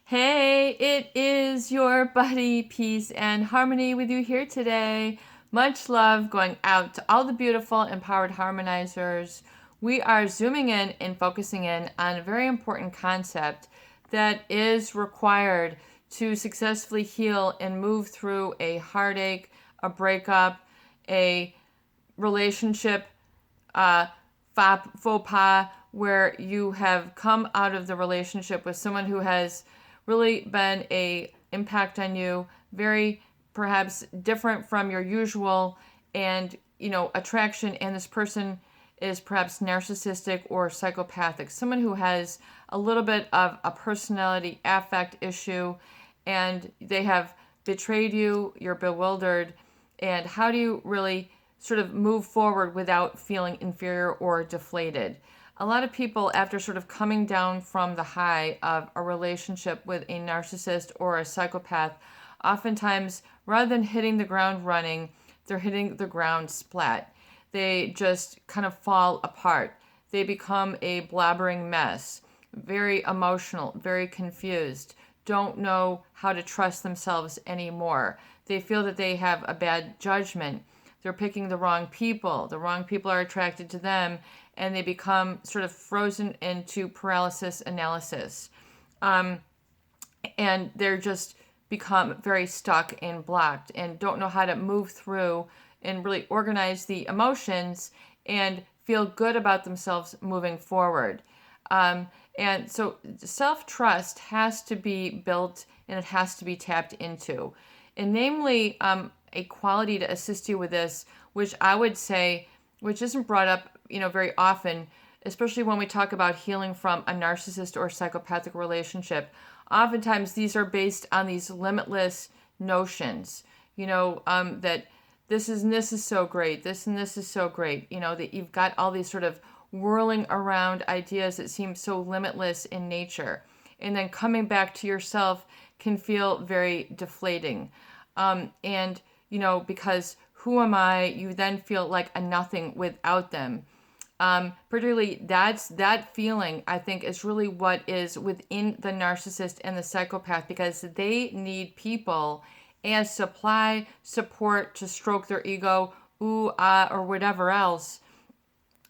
Hey, it is your buddy, Peace and Harmony with you here today. Much love going out to all the beautiful, empowered harmonizers. We are zooming in and focusing in on a very important concept that is required to successfully heal and move through a heartache, a breakup, a relationship faux pas where you have come out of the relationship with someone who has really been a impact on you, very perhaps different from your usual and attraction, and this person is perhaps narcissistic or psychopathic, someone who has a little bit of a personality affect issue, and they have betrayed you, you're bewildered, and how do you really sort of move forward without feeling inferior or deflated? A lot of people, after sort of coming down from the high of a relationship with a narcissist or a psychopath, oftentimes, rather than hitting the ground running, they're hitting the ground splat. They just kind of fall apart. They become a blabbering mess, very emotional, very confused, don't know how to trust themselves anymore. They feel that they have a bad judgment. They're picking the wrong people. The wrong people are attracted to them, and they become sort of frozen into paralysis analysis. And they're just become very stuck and blocked and don't know how to move through and really organize the emotions and feel good about themselves moving forward. And so self-trust has to be built and it has to be tapped into. And namely, a quality to assist you with this, which I would say, which isn't brought up, very often, especially when we talk about healing from a narcissist or psychopathic relationship. Oftentimes, these are based on these limitless notions, that this is so great, this and this is so great, that you've got all these sort of whirling around ideas that seem so limitless in nature. And then coming back to yourself can feel very deflating. And because who am I? You then feel like a nothing without them. Particularly that feeling, I think, is really what is within the narcissist and the psychopath, because they need people as supply, support to stroke their ego, ooh, ah, or whatever else,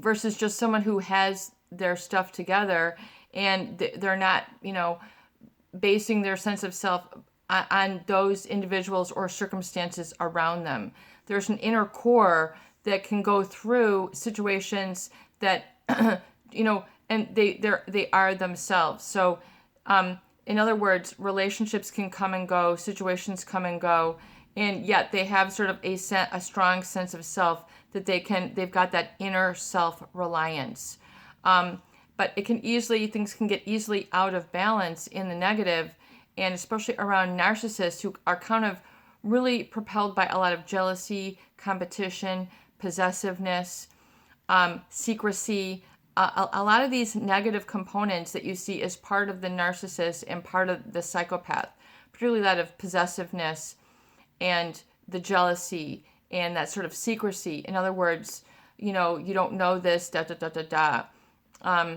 versus just someone who has their stuff together and they're not, basing their sense of self on those individuals or circumstances around them. There's an inner core that can go through situations that, and they are themselves. So, in other words, relationships can come and go, situations come and go, and yet they have sort of a strong sense of self that they've got that inner self-reliance. But things can get easily out of balance in the negative, and especially around narcissists who are kind of really propelled by a lot of jealousy, competition, possessiveness, secrecy. A lot of these negative components that you see as part of the narcissist and part of the psychopath, particularly that of possessiveness and the jealousy and that sort of secrecy. In other words, you don't know this, da da da da da.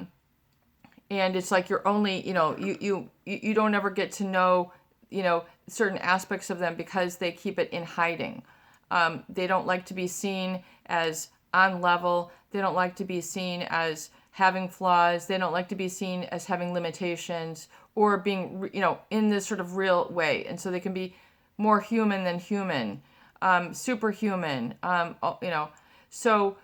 And it's like you're only, you don't ever get to know, certain aspects of them because they keep it in hiding. They don't like to be seen as on level. They don't like to be seen as having flaws. They don't like to be seen as having limitations or being, in this sort of real way. And so they can be more human than human, superhuman, so,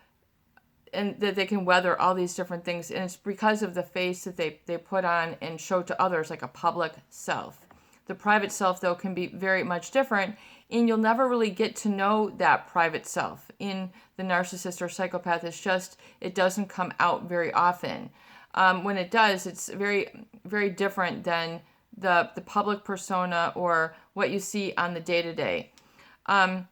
and that they can weather all these different things. And it's because of the face that they put on and show to others, like a public self. The private self, though, can be very much different, and you'll never really get to know that private self in the narcissist or psychopath. It doesn't come out very often. When it does, it's very, very different than the public persona or what you see on the day-to-day. And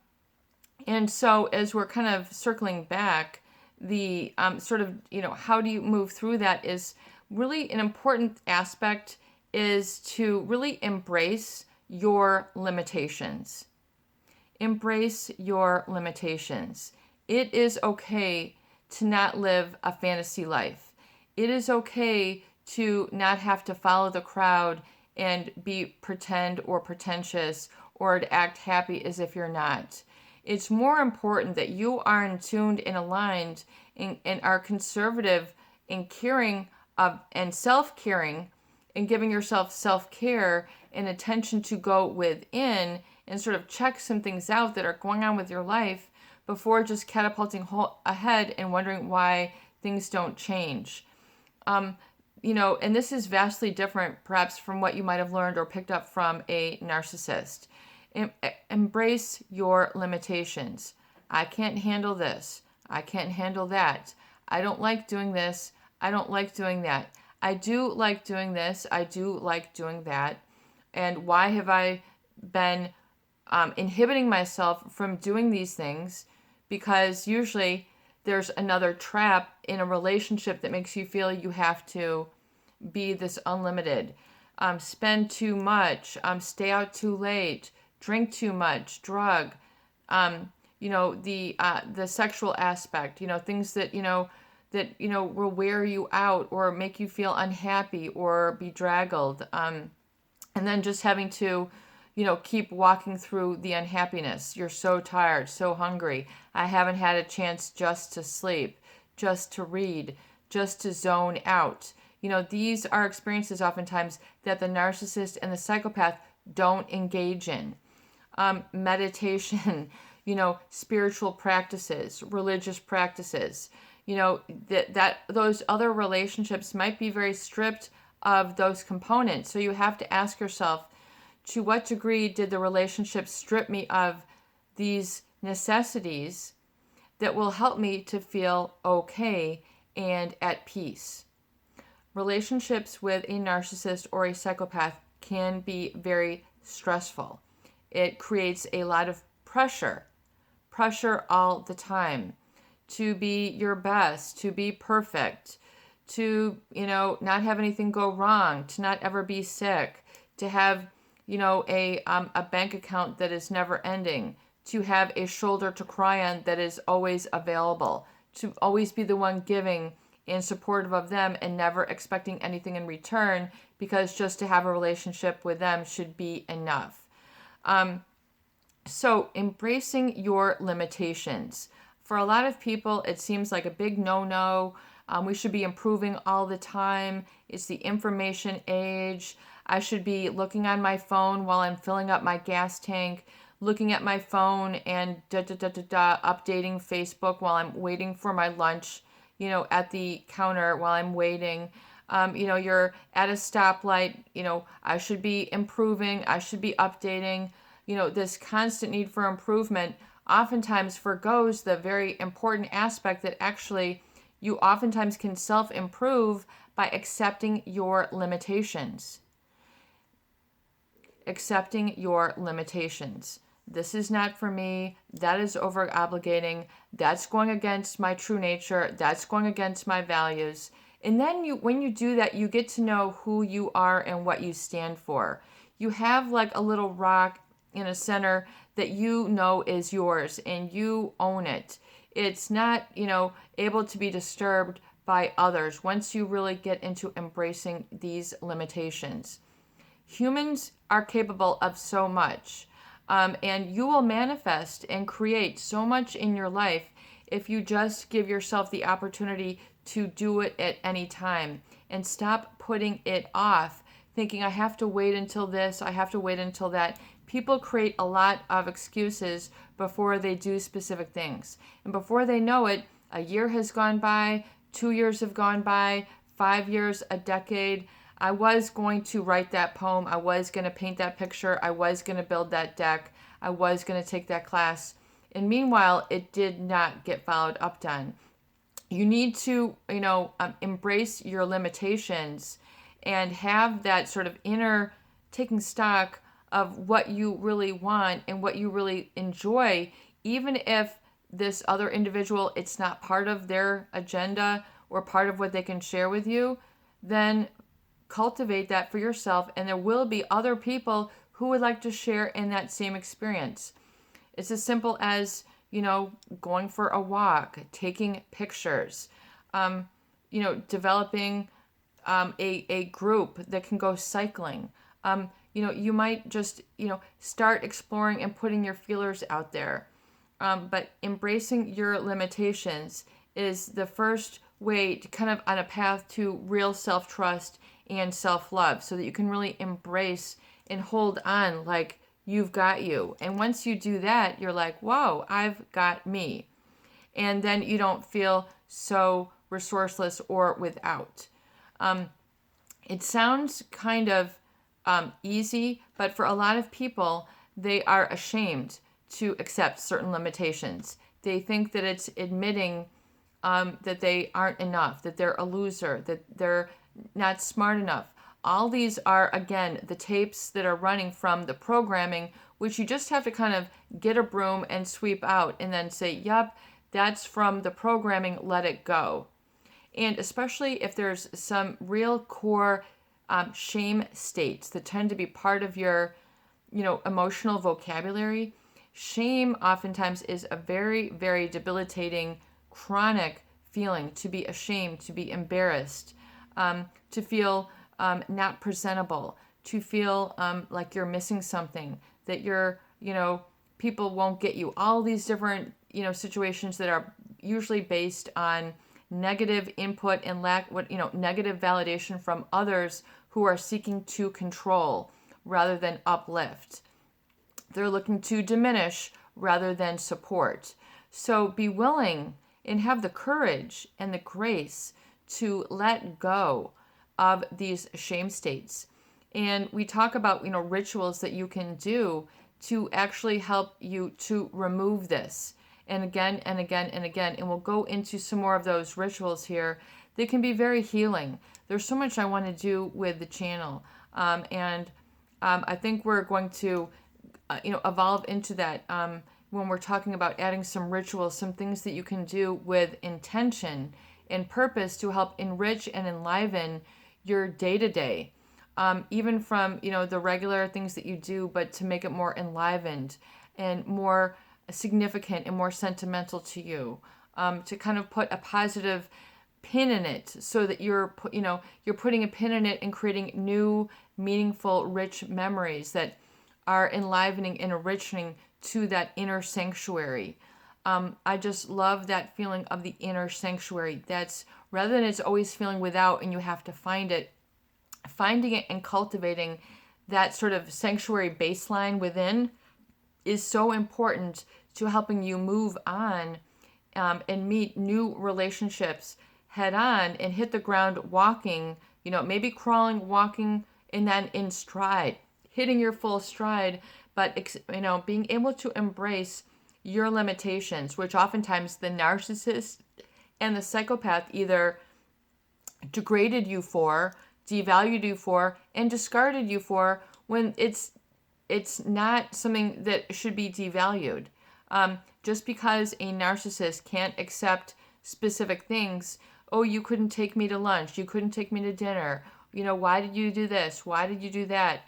so as we're kind of circling back, the sort of, how do you move through that is really an important aspect, is to really embrace your limitations. Embrace your limitations. It is okay to not live a fantasy life. It is okay to not have to follow the crowd and be pretend or pretentious or to act happy as if you're not. It's more important that you are in tuned and aligned and are conservative and caring of and self-caring and giving yourself self-care and attention to go within and sort of check some things out that are going on with your life before just catapulting ahead and wondering why things don't change. And this is vastly different perhaps from what you might have learned or picked up from a narcissist. Embrace your limitations. I can't handle this. I can't handle that. I don't like doing this. I don't like doing that. I do like doing this. I do like doing that. And why have I been inhibiting myself from doing these things? Because usually there's another trap in a relationship that makes you feel you have to be this unlimited. Spend too much, stay out too late, drink too much, drug, the sexual aspect, things that, will wear you out or make you feel unhappy or bedraggled. And then just having to, keep walking through the unhappiness. You're so tired, so hungry. I haven't had a chance just to sleep, just to read, just to zone out. These are experiences oftentimes that the narcissist and the psychopath don't engage in. Meditation, spiritual practices, religious practices, that those other relationships might be very stripped of those components. So you have to ask yourself, to what degree did the relationship strip me of these necessities that will help me to feel okay and at peace? Relationships with a narcissist or a psychopath can be very stressful. It creates a lot of pressure all the time to be your best, to be perfect, to, not have anything go wrong, to not ever be sick, to have, a bank account that is never ending, to have a shoulder to cry on that is always available, to always be the one giving and supportive of them and never expecting anything in return, because just to have a relationship with them should be enough. So embracing your limitations. For a lot of people, it seems like a big no-no. We should be improving all the time. It's the information age. I should be looking on my phone while I'm filling up my gas tank, looking at my phone and updating Facebook while I'm waiting for my lunch, at the counter while I'm waiting. You're at a stoplight, I should be improving, I should be updating. This constant need for improvement oftentimes forgoes the very important aspect that actually you oftentimes can self-improve by accepting your limitations. Accepting your limitations. This is not for me. That is over-obligating. That's going against my true nature. That's going against my values. And then when you do that, you get to know who you are and what you stand for. You have like a little rock in a center that is yours and you own it. It's not, able to be disturbed by others once you really get into embracing these limitations. Humans are capable of so much, and you will manifest and create so much in your life if you just give yourself the opportunity to do it at any time and stop putting it off, thinking I have to wait until this, I have to wait until that. People create a lot of excuses before they do specific things. And before they know it, a year has gone by, 2 years have gone by, 5 years, a decade. I was going to write that poem. I was going to paint that picture. I was going to build that deck. I was going to take that class. And meanwhile, it did not get followed up on. You need to, embrace your limitations and have that sort of inner taking stock of what you really want and what you really enjoy, even if this other individual, it's not part of their agenda or part of what they can share with you, then cultivate that for yourself, and there will be other people who would like to share in that same experience. It's as simple as, going for a walk, taking pictures, developing a group that can go cycling, You might just, start exploring and putting your feelers out there. But embracing your limitations is the first way to kind of on a path to real self-trust and self-love, so that you can really embrace and hold on like you've got you. And once you do that, you're like, whoa, I've got me. And then you don't feel so resourceless or without. It sounds kind of easy, but for a lot of people, they are ashamed to accept certain limitations. They think that it's admitting that they aren't enough, that they're a loser, that they're not smart enough. All these are, again, the tapes that are running from the programming, which you just have to kind of get a broom and sweep out and then say, yep, that's from the programming, let it go. And especially if there's some real core shame states that tend to be part of your, emotional vocabulary. Shame oftentimes is a very, very debilitating, chronic feeling, to be ashamed, to be embarrassed, to feel not presentable, to feel like you're missing something, that you're, people won't get you. All these different, situations that are usually based on negative input and negative validation from others who are seeking to control rather than uplift. They're looking to diminish rather than support. So be willing and have the courage and the grace to let go of these shame states. And we talk about, rituals that you can do to actually help you to remove this. And again and again and again. And we'll go into some more of those rituals here. They can be very healing. There's so much I want to do with the channel. I think we're going to, evolve into that when we're talking about adding some rituals, some things that you can do with intention and purpose to help enrich and enliven your day-to-day. Even from, the regular things that you do, but to make it more enlivened and more significant and more sentimental to you, to kind of put a positive pin in it, so that you're putting a pin in it and creating new, meaningful, rich memories that are enlivening and enriching to that inner sanctuary. I just love that feeling of the inner sanctuary. That's rather than it's always feeling without and you have to find it, finding it and cultivating that sort of sanctuary baseline within is so important to helping you move on and meet new relationships head on and hit the ground walking, maybe crawling, walking, and then in stride, hitting your full stride, but, being able to embrace your limitations, which oftentimes the narcissist and the psychopath either degraded you for, devalued you for, and discarded you for, when it's not something that should be devalued. Just because a narcissist can't accept specific things, oh, you couldn't take me to lunch, you couldn't take me to dinner, why did you do this, why did you do that,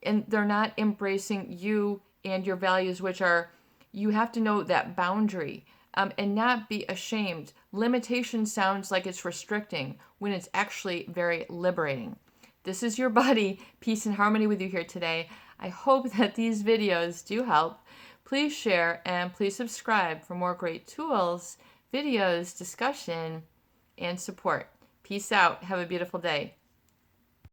and they're not embracing you and your values, which are, you have to know that boundary, and not be ashamed. Limitation sounds like it's restricting when it's actually very liberating. This is your buddy, Peace and Harmony, with you here today. I hope that these videos do help. Please share and please subscribe for more great tools, videos, discussion, and support. Peace out. Have a beautiful day.